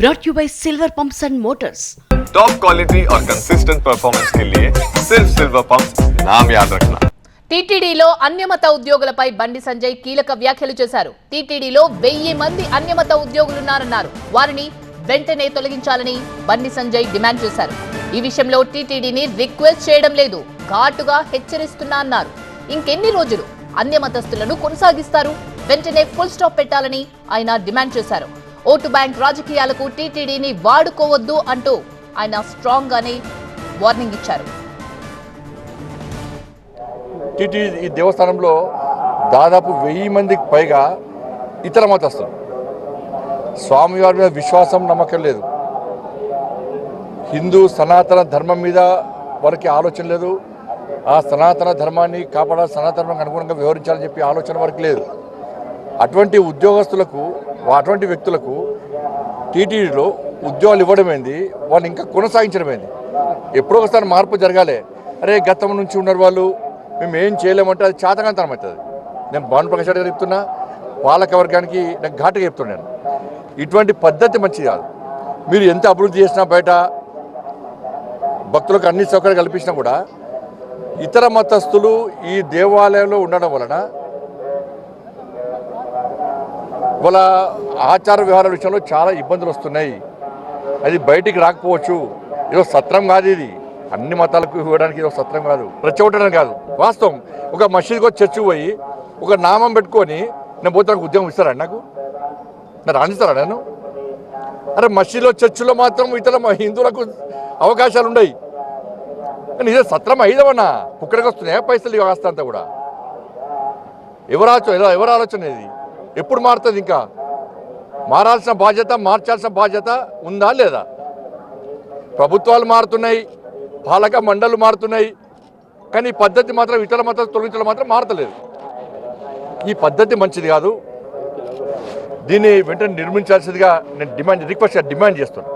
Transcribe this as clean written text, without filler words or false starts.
brought you by Silver Pumps and Motors. Top quality और consistent performance के लिए सिर्फ सिल्वर पंप्स नाम याद रखना। టీటీడీలో అన్యమత ఉద్యోగులపై బండి సంజయ్ కీలక వ్యాఖ్యలు చేశారు. టీటీడీలో 1000 మంది అన్యమత ఉద్యోగులున్నారన్నారు. వారిని వెంటనే తొలగించాలని బండి సంజయ్ డిమాండ్ చేశారు. ఈ విషయంలో టీటీడీని రిక్వెస్ట్ చేయడం లేదు, ఘాటుగా హెచ్చరిస్తున్నా అన్నారు. ఇంకెన్ని రోజులు అన్యమతస్తులను కొనసాగిస్తారు? వెంటనే ఫుల్ స్టాప్ పెట్టాలని ఆయన డిమాండ్ చేశారు. ఓటు బ్యాంక్ రాజకీయాలకు టీటీడీని వాడుకోవద్దు అంటూ ఆయన స్ట్రాంగ్ గానే వార్నింగ్ ఇచ్చారు. టీటీడీ ఈ దేవస్థానంలో దాదాపు 1000 మందికి పైగా ఇతర మతస్థులు. స్వామివారి మీద విశ్వాసం, నమ్మకం లేదు. హిందూ సనాతన ధర్మం మీద వారికి ఆలోచన లేదు. ఆ సనాతన ధర్మాన్ని కాపాడాలి, సనాతన ధర్మానికి అనుగుణంగా వ్యవహరించాలని చెప్పి ఆలోచన వారికి లేదు. అటువంటి ఉద్యోగస్తులకు, అటువంటి వ్యక్తులకు టీటీడీలో ఉద్యోగాలు ఇవ్వడమైంది, వాళ్ళు ఇంకా కొనసాగించడమైంది. ఎప్పుడో ఒకసారి మార్పు జరగాలి. అరే గతం నుంచి ఉన్నారు వాళ్ళు, మేము ఏం చేయలేమంటే అది చాతకాంతరం అవుతుంది. నేను భాను ప్రకాష్ గారు చెప్తున్నా, పాలక వర్గానికి నేను ఘాటుగా చెప్తున్నాను, ఇటువంటి పద్ధతి మంచిది కాదు. మీరు ఎంత అభివృద్ధి చేసినా, బయట భక్తులకు అన్ని సౌకర్యాలు కల్పించినా కూడా ఇతర మతస్థులు ఈ దేవాలయంలో ఉండడం వలన వాళ్ళ ఆచార వ్యవహారాల విషయంలో చాలా ఇబ్బందులు వస్తున్నాయి. అది బయటికి రాకపోవచ్చు. ఏదో సత్రం కాదు ఇది, అన్ని మతాలకు ఇవ్వడానికి ఏదో సత్రం కాదు, రెచ్చగొట్టడం కాదు. వాస్తవం, ఒక మసీద్కి చర్చి పోయి ఒక నామం పెట్టుకొని నేను పోతే నాకు ఉద్యోగం ఇస్తారా? నాకు రాణిస్తారా? నేను అరే మసీదులో చర్చిలో మాత్రం ఇతర హిందువులకు అవకాశాలు ఉన్నాయి. కానీ ఇదే సత్రం అయిదవన్నా కుక్కడికి వస్తున్నాయా పైసలు కాస్త అంతా కూడా? ఎవరు ఆలోచన ఇది? ఎప్పుడు మారుతుంది? ఇంకా మారాల్సిన బాధ్యత, మార్చాల్సిన బాధ్యత ఉందా లేదా? ప్రభుత్వాలు మారుతున్నాయి, పాలక మండళ్ళు మారుతున్నాయి, కానీ ఈ పద్ధతి మాత్రం ఇతర మతాలు తొలగించడం మాత్రం మారతలేదు. ఈ పద్ధతి మంచిది కాదు. దీన్ని వెంటనే నిర్మించాల్సిందిగా నేను రిక్వెస్ట్గా డిమాండ్ చేస్తున్నాను.